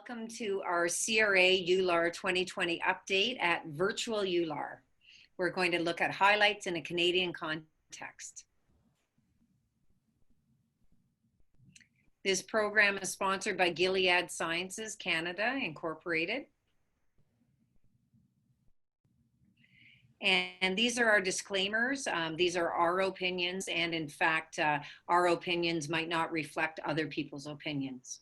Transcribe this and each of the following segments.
Welcome to our CRA EULAR 2020 update at Virtual EULAR. We're going to look at highlights in a Canadian context. This program is sponsored by Gilead Sciences Canada Incorporated. And these are our disclaimers. These are our opinions, and in fact, our opinions might not reflect other people's opinions.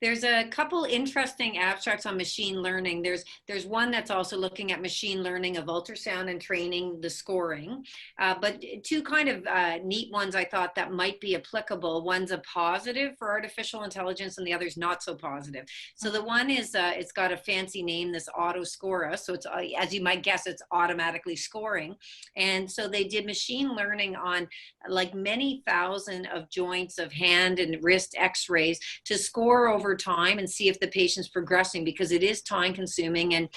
There's a couple interesting abstracts on machine learning. There's one that's also looking at machine learning of ultrasound and training, the scoring. But two kind of neat ones I thought that might be applicable. One's a positive for artificial intelligence and the other's not so positive. So the one is, it's got a fancy name, this auto score. So it's, as you might guess, it's automatically scoring. And so they did machine learning on like many thousand of joints of hand and wrist x-rays to score over time and see if the patient's progressing, because it is time consuming, and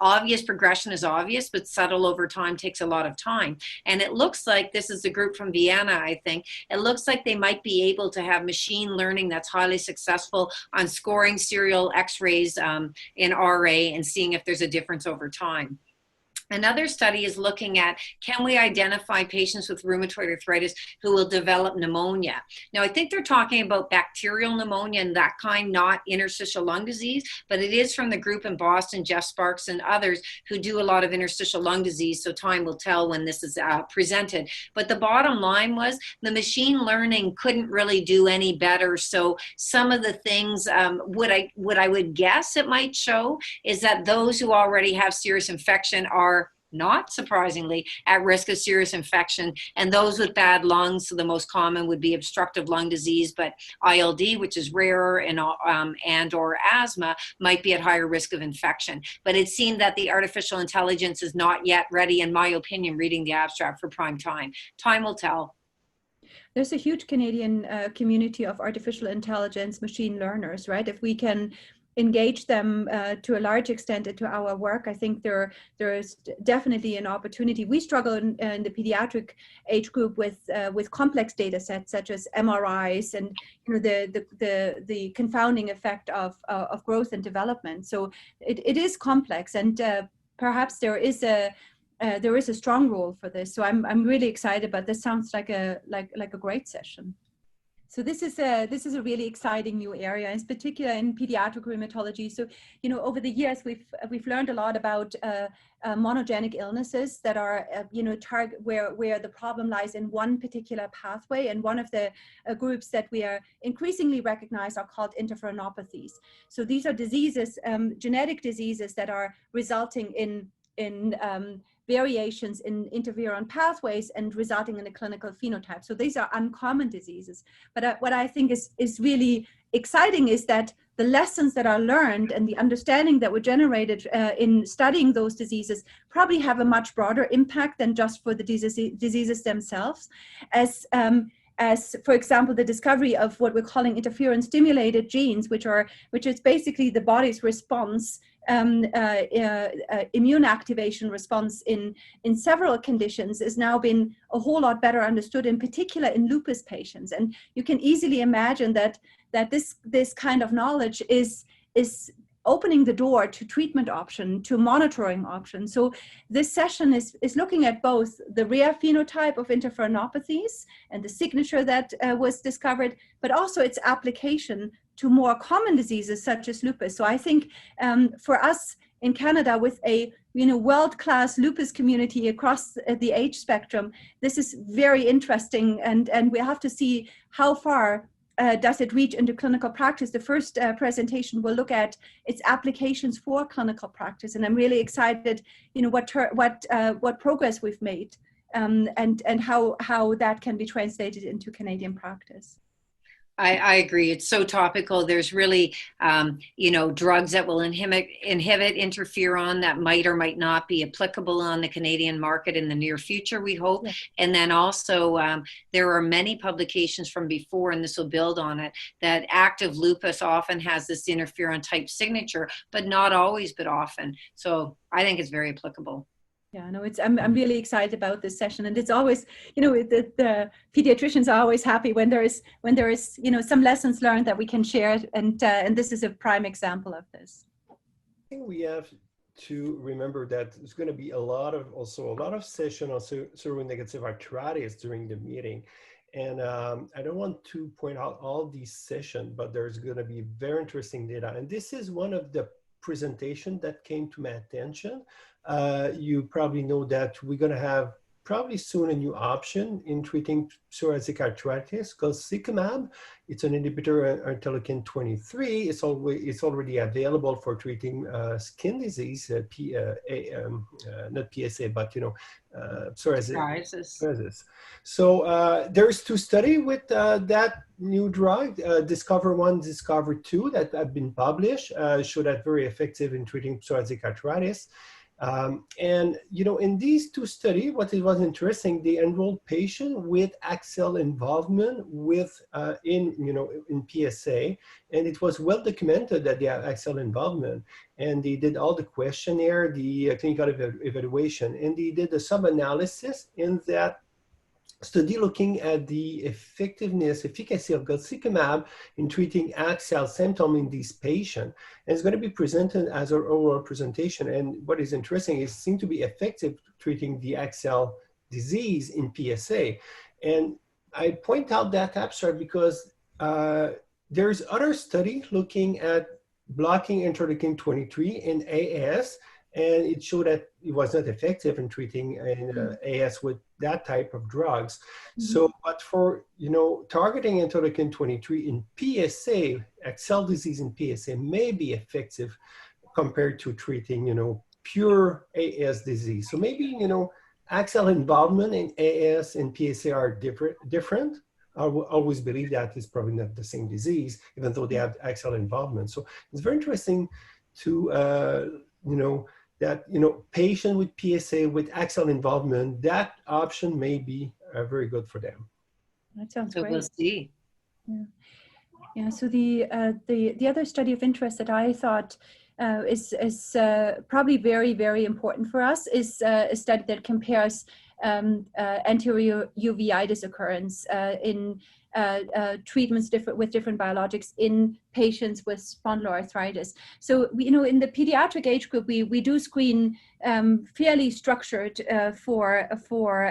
obvious progression is obvious, but subtle over time takes a lot of time. And it looks like, this is a group from Vienna, I think, it looks like they might be able to have machine learning that's highly successful on scoring serial x-rays in RA and seeing if there's a difference over time. Another study is looking at, can we identify patients with rheumatoid arthritis who will develop pneumonia? Now, I think they're talking about bacterial pneumonia and that kind, not interstitial lung disease, but it is from the group in Boston, Jeff Sparks and others, who do a lot of interstitial lung disease, so time will tell when this is presented. But the bottom line was the machine learning couldn't really do any better. So some of the things, what I would guess it might show is that those who already have serious infection are not surprisingly at risk of serious infection, and those with bad lungs, so the most common would be obstructive lung disease, but ILD, which is rarer, and or asthma might be at higher risk of infection. But it seemed that the artificial intelligence is not yet ready, in my opinion, reading the abstract, for prime time. Time will tell. There's a huge Canadian community of artificial intelligence machine learners, right? If we can engage them to a large extent into our work, I think there is definitely an opportunity. We struggle in the pediatric age group with complex data sets such as MRIs and the confounding effect of growth and development. So it is complex, and perhaps there is a strong role for this. So I'm really excited, but this sounds like a great session. So this is a really exciting new area, in particular in pediatric rheumatology. So, over the years, we've learned a lot about monogenic illnesses that are, where the problem lies in one particular pathway. And one of the groups that we are increasingly recognize are called interferonopathies. So these are diseases, genetic diseases that are resulting in variations in interferon pathways and resulting in a clinical phenotype. So these are uncommon diseases. But what I think is really exciting is that the lessons that are learned and the understanding that were generated in studying those diseases probably have a much broader impact than just for the diseases themselves. As for example, the discovery of what we're calling interferon stimulated genes, which is basically the body's response, immune activation response in several conditions, is now been a whole lot better understood, in particular in lupus patients. And you can easily imagine that this kind of knowledge is opening the door to treatment option, to monitoring options. So this session is looking at both the rare phenotype of interferonopathies and the signature that was discovered, but also its application to more common diseases such as lupus. So I think for us in Canada, with a world-class lupus community across the age spectrum, this is very interesting, and we have to see how far does it reach into clinical practice. The first presentation will look at its applications for clinical practice, and I'm really excited, what progress we've made, and how that can be translated into Canadian practice. I agree. It's so topical. There's really, drugs that will inhibit interferon that might or might not be applicable on the Canadian market in the near future, we hope. Yeah. And then also, there are many publications from before, and this will build on it, that active lupus often has this interferon type signature, but not always, but often. So I think it's very applicable. Yeah, no, I'm really excited about this session, and it's always, the pediatricians are always happy when there is some lessons learned that we can share, and this is a prime example of this. I think we have to remember that there's going to be a lot of session on seronegative arthritis during the meeting. And I don't want to point out all these sessions, but there's going to be very interesting data. And this is one of the presentation that came to my attention. You probably know that we're going to have probably soon a new option in treating psoriatic arthritis called Cicamab. It's an inhibitor of interleukin 23. It's already available for treating skin disease, not PSA, but psoriasis. So there's 2 studies with that new drug, Discover 1, Discover 2, that have been published, show that very effective in treating psoriatic arthritis. And in these 2 studies, what it was interesting, they enrolled patients with axial involvement in PSA, and it was well documented that they have axial involvement. And they did all the questionnaire, the clinical evaluation, and they did a sub-analysis in that study looking at the efficacy of Gilcicamab in treating axial symptoms in these patients. And it's going to be presented as an oral presentation. And what is interesting is it seems to be effective treating the axial disease in PSA. And I point out that abstract because there's other study looking at blocking interleukin 23 in AS, and it showed that it was not effective in treating AS with that type of drugs. So, but for, targeting interleukin 23 in PSA, axial disease in PSA may be effective compared to treating, pure AS disease. So maybe, axial involvement in AS and PSA are different. I will always believe that it's probably not the same disease, even though they have axial involvement. So it's very interesting to, that, patient with PSA with axial involvement, that option may be very good for them. That sounds So great. we'll see. Yeah. So the other study of interest that I thought is probably very, very important for us is a study that compares anterior uveitis occurrence in treatments with different biologics in patients with spondyloarthritis. So in the pediatric age group, we do screen fairly structured for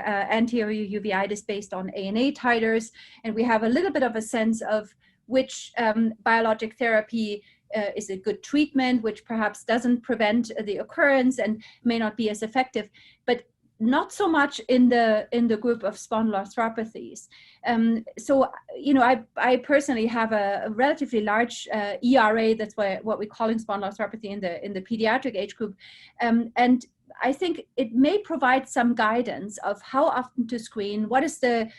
anterior uveitis based on ANA titers, and we have a little bit of a sense of which biologic therapy is a good treatment, which perhaps doesn't prevent the occurrence and may not be as effective, but not so much in the group of spondyloarthropathies. So, I personally have a relatively large ERA. That's what we're calling spondyloarthropathy in the pediatric age group, and I think it may provide some guidance of how often to screen. What is the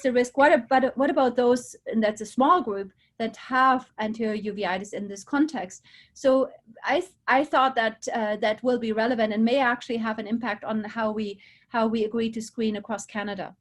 risk? What about those? And that's a small group that have anterior uveitis in this context. So I thought that that will be relevant and may actually have an impact on how we agree to screen across Canada.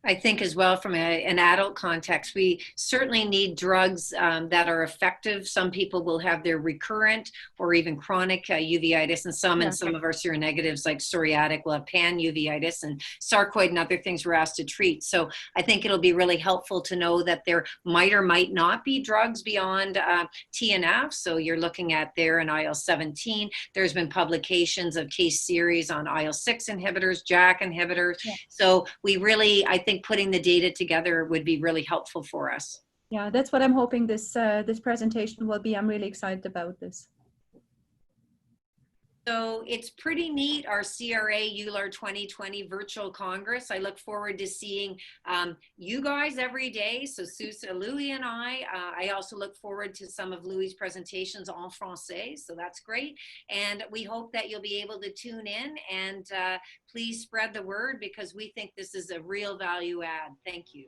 I think as well from an adult context, we certainly need drugs that are effective. Some people will have their recurrent or even chronic uveitis, and some of our seronegatives like psoriatic will have pan uveitis, and sarcoid and other things we're asked to treat. So I think it'll be really helpful to know that there might or might not be drugs beyond TNF. So you're looking at there in IL-17. There's been publications of case series on IL-6 inhibitors, JAK inhibitors. Yeah. So we really, I think putting the data together would be really helpful for us. Yeah, that's what I'm hoping this presentation will be. I'm really excited about this. So it's pretty neat, our CRA EULAR 2020 virtual Congress. I look forward to seeing you guys every day. So Sousa, Louis, and I also look forward to some of Louis' presentations en français. So that's great. And we hope that you'll be able to tune in and please spread the word because we think this is a real value add. Thank you.